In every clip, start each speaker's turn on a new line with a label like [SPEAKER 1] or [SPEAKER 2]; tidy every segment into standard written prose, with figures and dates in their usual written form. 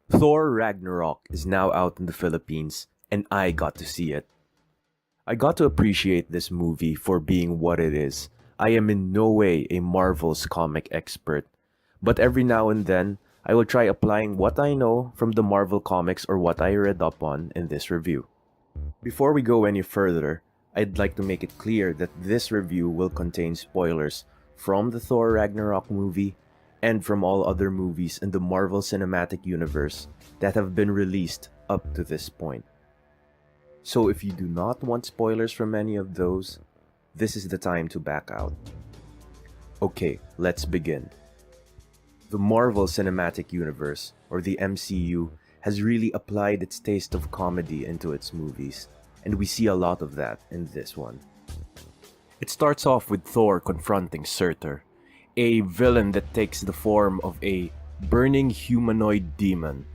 [SPEAKER 1] Thor Ragnarok is now out in the Philippines, and I got to see it. I got to appreciate this movie for being what it is. I am in no way a Marvel's comic expert, but every now and then, I will try applying what I know from the Marvel comics or what I read up on in this review. Before we go any further, I'd like to make it clear that this review will contain spoilers from the Thor Ragnarok movie and from all other movies in the Marvel Cinematic Universe that have been released up to this point. So if you do not want spoilers from any of those, this is the time to back out. Okay, let's begin. The Marvel Cinematic Universe, or the MCU, has really applied its taste of comedy into its movies, and we see a lot of that in this one. It starts off with Thor confronting Surtur, a villain that takes the form of a burning humanoid demon.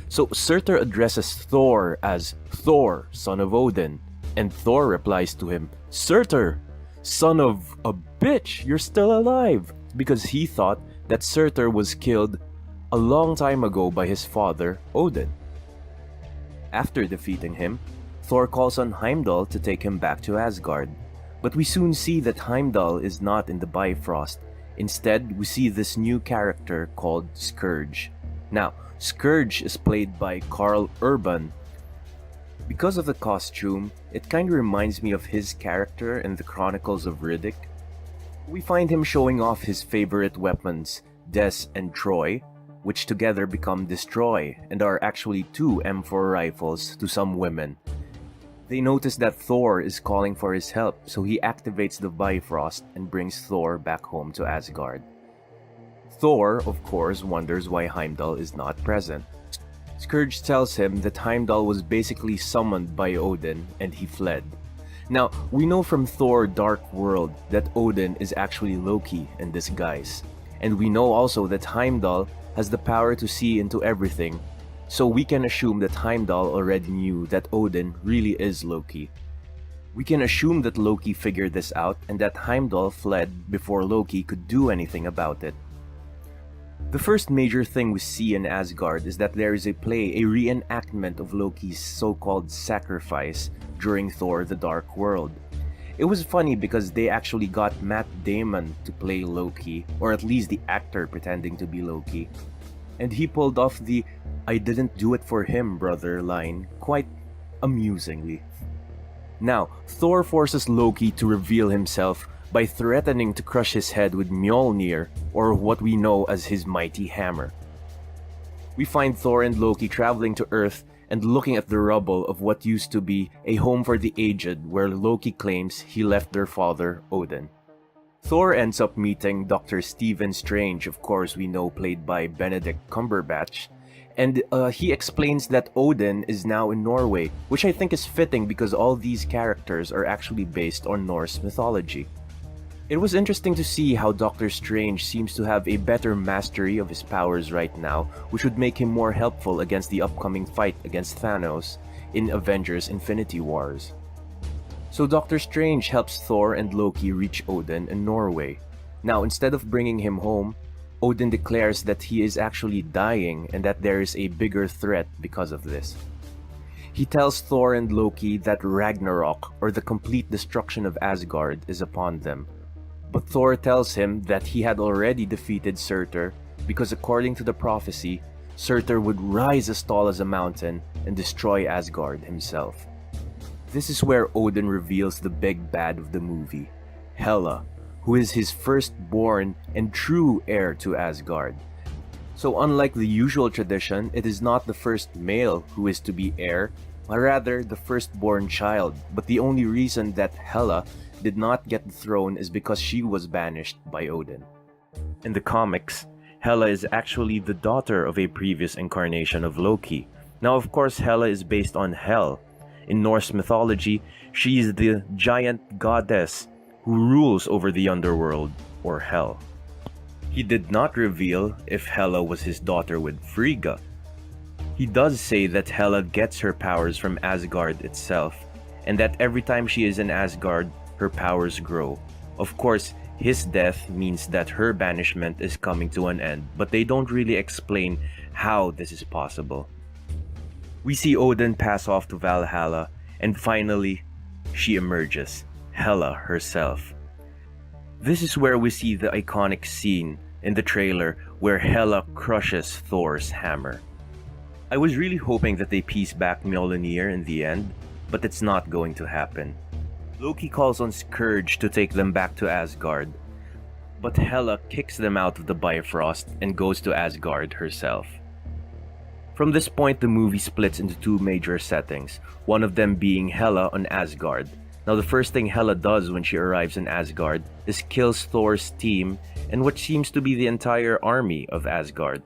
[SPEAKER 1] So Surtur addresses Thor as Thor, son of Odin, and Thor replies to him, "Surtur, son of a bitch, you're still alive," because he thought that Surtur was killed a long time ago by his father, Odin. After defeating him, Thor calls on Heimdall to take him back to Asgard, but we soon see that Heimdall is not in the Bifrost. Instead, we see this new character called Scourge. Now, Scourge is played by Karl Urban. Because of the costume, it kind of reminds me of his character in the Chronicles of Riddick. We find him showing off his favorite weapons, Des and Troy, which together become Destroy and are actually two M4 rifles to some women. They notice that Thor is calling for his help, so he activates the Bifrost and brings Thor back home to Asgard. Thor, of course, wonders why Heimdall is not present. Scourge tells him that Heimdall was basically summoned by Odin and he fled. Now, we know from Thor Dark World that Odin is actually Loki in disguise. And we know also that Heimdall has the power to see into everything, so we can assume that Heimdall already knew that Odin really is Loki. We can assume that Loki figured this out and that Heimdall fled before Loki could do anything about it. The first major thing we see in Asgard is that there is a play, a reenactment of Loki's so-called sacrifice during Thor the Dark World. It was funny because they actually got Matt Damon to play Loki, or at least the actor pretending to be Loki. And he pulled off the "I didn't do it for him, brother" line quite amusingly. Now, Thor forces Loki to reveal himself by threatening to crush his head with Mjolnir, or what we know as his mighty hammer. We find Thor and Loki traveling to Earth and looking at the rubble of what used to be a home for the aged, where Loki claims he left their father, Odin. Thor ends up meeting Dr. Stephen Strange, of course we know played by Benedict Cumberbatch, and he explains that Odin is now in Norway, which I think is fitting because all these characters are actually based on Norse mythology. It was interesting to see how Doctor Strange seems to have a better mastery of his powers right now, which would make him more helpful against the upcoming fight against Thanos in Avengers Infinity Wars. So Doctor Strange helps Thor and Loki reach Odin in Norway. Now, instead of bringing him home, Odin declares that he is actually dying and that there is a bigger threat because of this. He tells Thor and Loki that Ragnarok, or the complete destruction of Asgard, is upon them. But Thor tells him that he had already defeated Surtur because according to the prophecy, Surtur would rise as tall as a mountain and destroy Asgard himself. This is where Odin reveals the big bad of the movie, Hela, who is his firstborn and true heir to Asgard. So unlike the usual tradition, it is not the first male who is to be heir, but rather the firstborn child. But the only reason that Hela did not get the throne is because she was banished by Odin. In the comics, Hela is actually the daughter of a previous incarnation of Loki. Now of course Hela is based on Hel. In Norse mythology, she is the giant goddess who rules over the underworld, or Hell. He did not reveal if Hela was his daughter with Frigga. He does say that Hela gets her powers from Asgard itself, and that every time she is in Asgard, her powers grow. Of course, His death means that her banishment is coming to an end, but they don't really explain how this is possible. We see Odin pass off to Valhalla, and finally, she emerges, Hela herself. This is where we see the iconic scene in the trailer where Hela crushes Thor's hammer. I was really hoping that they piece back Mjolnir in the end, but it's not going to happen. Loki calls on Scourge to take them back to Asgard, but Hela kicks them out of the Bifrost and goes to Asgard herself. From this point, the movie splits into two major settings, one of them being Hela on Asgard. Now, the first thing Hela does when she arrives in Asgard is kills Thor's team and what seems to be the entire army of Asgard.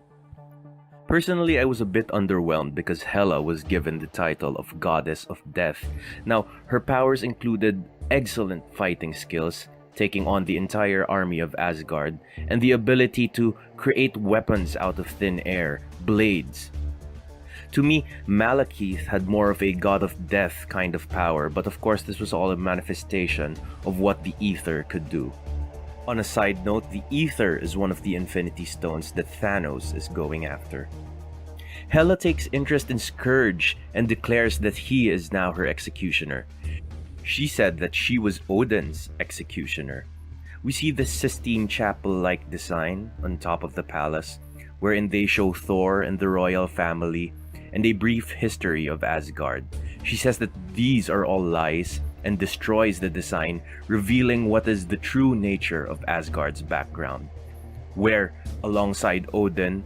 [SPEAKER 1] Personally, I was a bit underwhelmed because Hela was given the title of Goddess of Death. Now, her powers included excellent fighting skills, taking on the entire army of Asgard, and the ability to create weapons out of thin air, blades. To me, Malekith had more of a god of death kind of power, but of course this was all a manifestation of what the Ether could do. On a side note, the Ether is one of the Infinity Stones that Thanos is going after. Hela takes interest in Scourge and declares that he is now her executioner. She said that she was Odin's executioner. We see the Sistine Chapel-like design on top of the palace, wherein they show Thor and the royal family and a brief history of Asgard. She says that these are all lies and destroys the design, revealing what is the true nature of Asgard's background, where, alongside Odin,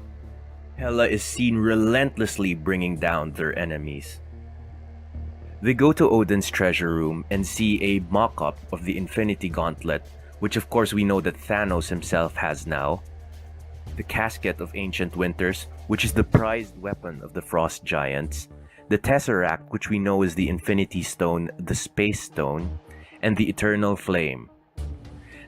[SPEAKER 1] Hela is seen relentlessly bringing down their enemies. They go to Odin's treasure room and see a mock-up of the Infinity Gauntlet, which of course we know that Thanos himself has now, the Casket of Ancient Winters, which is the prized weapon of the Frost Giants, the Tesseract, which we know is the Infinity Stone, the Space Stone, and the Eternal Flame.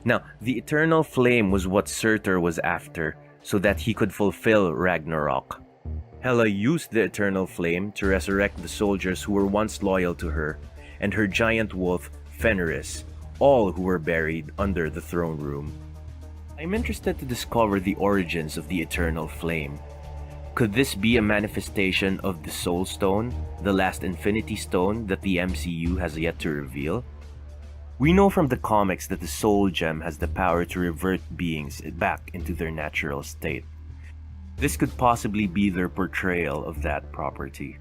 [SPEAKER 1] Now, the Eternal Flame was what Surtur was after, so that he could fulfill Ragnarok. Hela used the Eternal Flame to resurrect the soldiers who were once loyal to her, and her giant wolf, Fenris, all who were buried under the throne room. I'm interested to discover the origins of the Eternal Flame. Could this be a manifestation of the Soul Stone, the last Infinity Stone that the MCU has yet to reveal? We know from the comics that the Soul Gem has the power to revert beings back into their natural state. This could possibly be their portrayal of that property.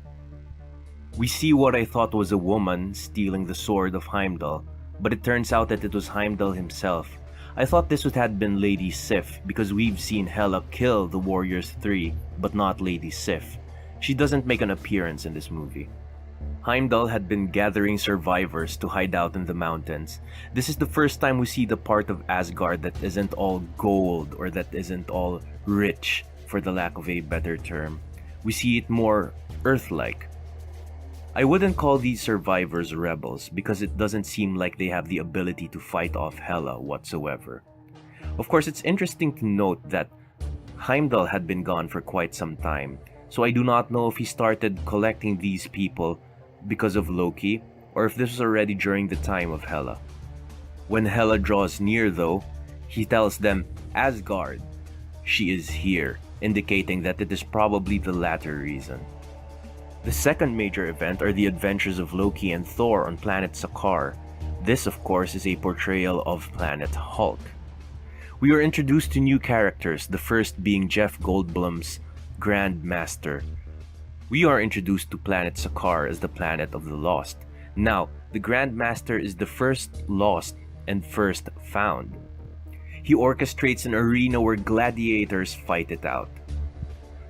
[SPEAKER 1] We see what I thought was a woman stealing the sword of Heimdall, but it turns out that it was Heimdall himself. I thought this would have been Lady Sif because we've seen Hela kill the Warriors 3, but not Lady Sif. She doesn't make an appearance in this movie. Heimdall had been gathering survivors to hide out in the mountains. This is the first time we see the part of Asgard that isn't all gold or that isn't all rich, for the lack of a better term. We see it more Earth-like. I wouldn't call these survivors rebels because it doesn't seem like they have the ability to fight off Hela whatsoever. Of course, it's interesting to note that Heimdall had been gone for quite some time, so I do not know if he started collecting these people because of Loki or if this was already during the time of Hela. When Hela draws near though, he tells them, "Asgard, she is here," indicating that it is probably the latter reason. The second major event are the adventures of Loki and Thor on planet Sakaar. This, of course, is a portrayal of planet Hulk. We are introduced to new characters, the first being Jeff Goldblum's Grand Master. We are introduced to planet Sakaar as the planet of the lost. Now, the Grand Master is the first lost and first found. He orchestrates an arena where gladiators fight it out.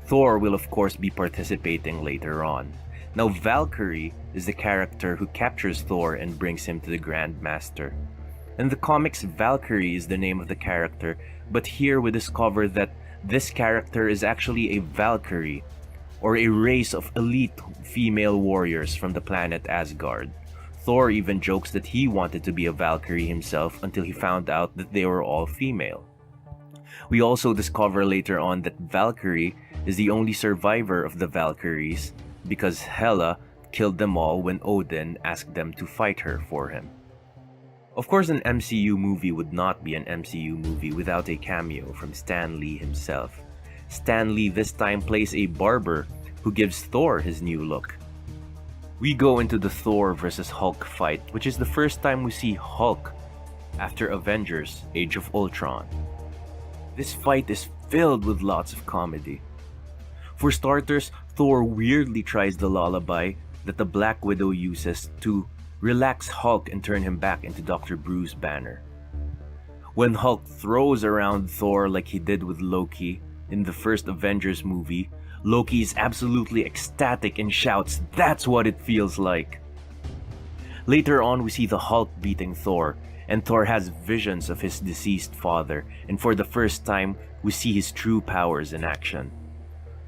[SPEAKER 1] Thor will of course be participating later on. Now Valkyrie is the character who captures Thor and brings him to the Grand Master. In the comics, Valkyrie is the name of the character, but here we discover that this character is actually a Valkyrie, or a race of elite female warriors from the planet Asgard. Thor even jokes that he wanted to be a Valkyrie himself until he found out that they were all female. We also discover later on that Valkyrie is the only survivor of the Valkyries because Hela killed them all when Odin asked them to fight her for him. Of course, an MCU movie would not be an MCU movie without a cameo from Stan Lee himself. Stan Lee this time plays a barber who gives Thor his new look. We go into the Thor vs. Hulk fight, which is the first time we see Hulk after Avengers: Age of Ultron. This fight is filled with lots of comedy. For starters, Thor weirdly tries the lullaby that the Black Widow uses to relax Hulk and turn him back into Dr. Bruce Banner. When Hulk throws around Thor like he did with Loki in the first Avengers movie, Loki is absolutely ecstatic and shouts, "That's what it feels like!" Later on, we see the Hulk beating Thor, and Thor has visions of his deceased father, and for the first time, we see his true powers in action.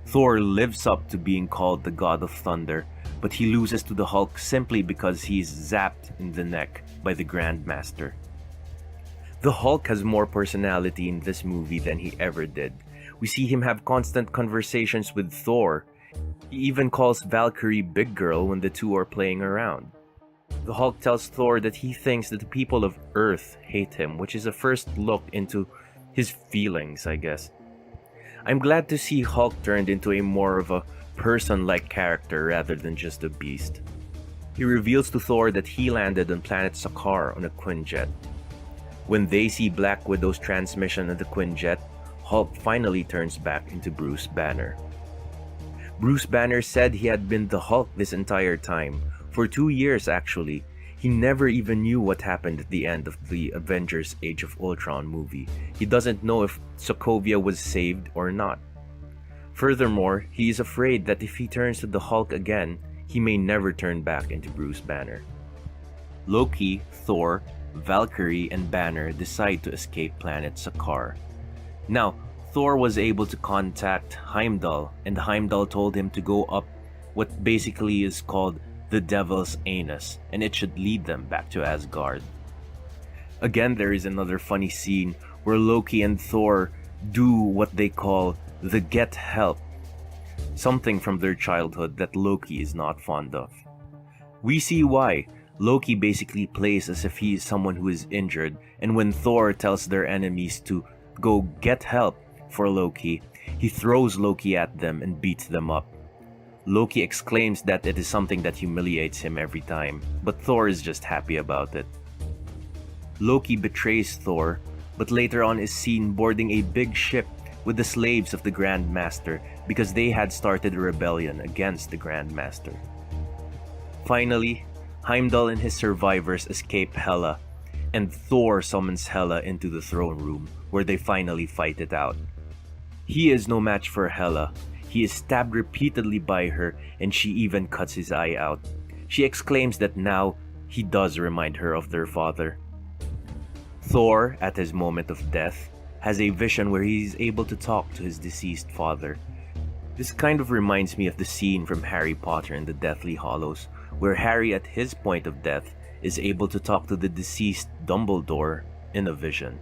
[SPEAKER 1] Thor lives up to being called the God of Thunder, but he loses to the Hulk simply because he is zapped in the neck by the Grandmaster. The Hulk has more personality in this movie than he ever did. We see him have constant conversations with Thor. He even calls Valkyrie Big Girl when the two are playing around. The Hulk tells Thor that he thinks that the people of Earth hate him, which is a first look into his feelings, I guess. I'm glad to see Hulk turned into a more of a person-like character rather than just a beast. He reveals to Thor that he landed on planet Sakaar on a Quinjet. When they see Black Widow's transmission on the Quinjet, Hulk finally turns back into Bruce Banner. Bruce Banner said he had been the Hulk this entire time, for 2 years actually. He never even knew what happened at the end of the Avengers: Age of Ultron movie. He doesn't know if Sokovia was saved or not. Furthermore, he is afraid that if he turns to the Hulk again, he may never turn back into Bruce Banner. Loki, Thor, Valkyrie, and Banner decide to escape planet Sakaar. Now, Thor was able to contact Heimdall, and Heimdall told him to go up what basically is called the Devil's Anus, and it should lead them back to Asgard. Again, there is another funny scene where Loki and Thor do what they call the get help, something from their childhood that Loki is not fond of. We see why. Loki basically plays as if he is someone who is injured, and when Thor tells their enemies to go get help for Loki, he throws Loki at them and beats them up. Loki exclaims that it is something that humiliates him every time, but Thor is just happy about it. Loki betrays Thor, but later on is seen boarding a big ship with the slaves of the Grand Master because they had started a rebellion against the Grand Master. Finally, Heimdall and his survivors escape Hela, and Thor summons Hela into the throne room where they finally fight it out. He is no match for Hela. He is stabbed repeatedly by her, and she even cuts his eye out. She exclaims that now he does remind her of their father. Thor, at his moment of death, has a vision where he is able to talk to his deceased father. This kind of reminds me of the scene from Harry Potter and the Deathly Hallows, where Harry at his point of death is able to talk to the deceased Dumbledore in a vision.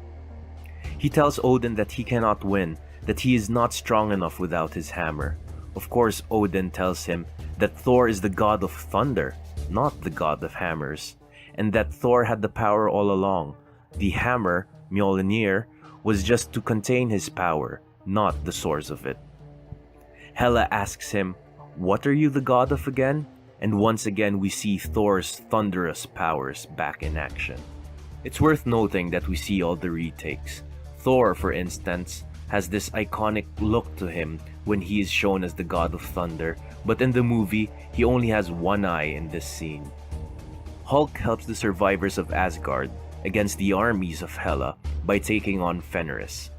[SPEAKER 1] He tells Odin that he cannot win, that he is not strong enough without his hammer. Of course, Odin tells him that Thor is the god of thunder, not the god of hammers, and that Thor had the power all along. The hammer, Mjolnir, was just to contain his power, not the source of it. Hela asks him, "What are you the god of again?" And once again we see Thor's thunderous powers back in action. It's worth noting that we see all the retakes. Thor, for instance, has this iconic look to him when he is shown as the god of thunder, but in the movie, he only has one eye in this scene. Hulk helps the survivors of Asgard against the armies of Hela by taking on Fenris.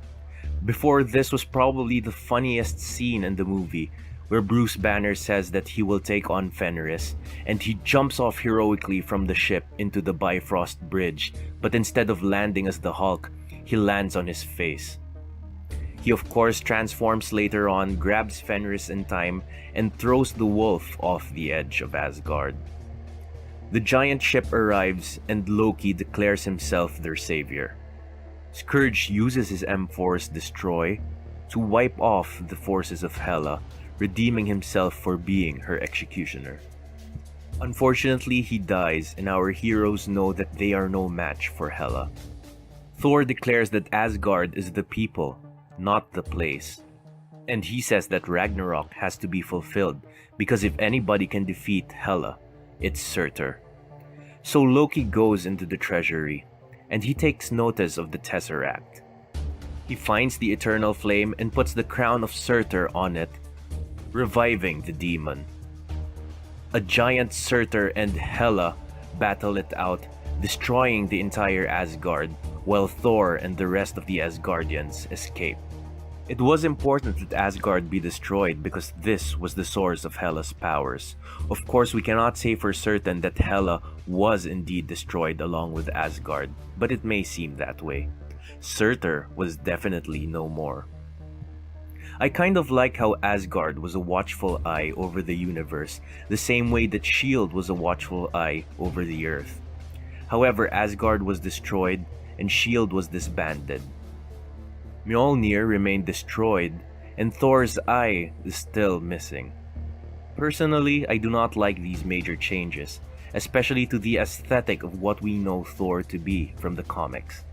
[SPEAKER 1] Before this was probably the funniest scene in the movie, where Bruce Banner says that he will take on Fenris, and he jumps off heroically from the ship into the Bifrost Bridge, but instead of landing as the Hulk, he lands on his face. He of course transforms later on, grabs Fenris in time, and throws the wolf off the edge of Asgard. The giant ship arrives, and Loki declares himself their savior. Scourge uses his M-Force Destroy to wipe off the forces of Hela, redeeming himself for being her executioner. Unfortunately, he dies, and our heroes know that they are no match for Hela. Thor declares that Asgard is the people, not the place. And he says that Ragnarok has to be fulfilled because if anybody can defeat Hela, it's Surtur. So Loki goes into the treasury, and he takes notice of the Tesseract. He finds the eternal flame and puts the crown of Surtur on it, reviving the demon. A giant Surtur and Hela battle it out, destroying the entire Asgard, while Thor and the rest of the Asgardians escape. It was important that Asgard be destroyed because this was the source of Hela's powers. Of course, we cannot say for certain that Hela was indeed destroyed along with Asgard, but it may seem that way. Surtur was definitely no more. I kind of like how Asgard was a watchful eye over the universe, the same way that S.H.I.E.L.D. was a watchful eye over the Earth. However, Asgard was destroyed and S.H.I.E.L.D. was disbanded. Mjolnir remained destroyed, and Thor's eye is still missing. Personally, I do not like these major changes, especially to the aesthetic of what we know Thor to be from the comics.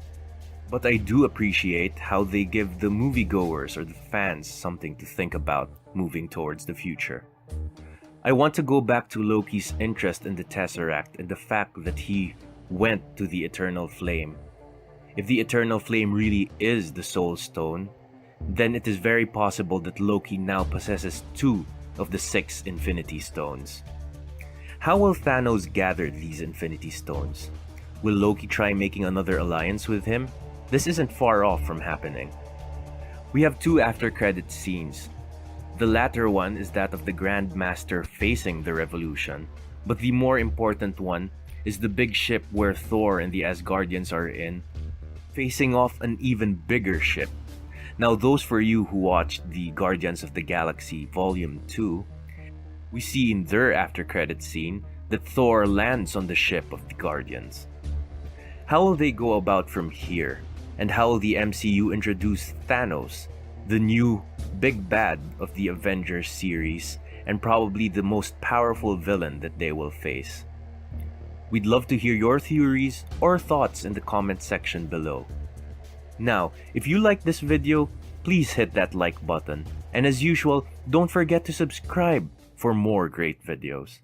[SPEAKER 1] But I do appreciate how they give the moviegoers or the fans something to think about moving towards the future. I want to go back to Loki's interest in the Tesseract and the fact that he went to the Eternal Flame. If the Eternal Flame really is the Soul Stone, then it is very possible that Loki now possesses 2 of the 6 Infinity Stones. How will Thanos gather these Infinity Stones? Will Loki try making another alliance with him? This isn't far off from happening. We have 2 after-credit scenes. The latter one is that of the Grand Master facing the Revolution, but the more important one is the big ship where Thor and the Asgardians are in, facing off an even bigger ship. Now, those for you who watched the Guardians of the Galaxy Volume 2, we see in their after-credit scene that Thor lands on the ship of the Guardians. How will they go about from here? And how will the MCU introduce Thanos, the new big bad of the Avengers series, and probably the most powerful villain that they will face? We'd love to hear your theories or thoughts in the comment section below. Now, if you like this video, please hit that like button. And as usual, don't forget to subscribe for more great videos.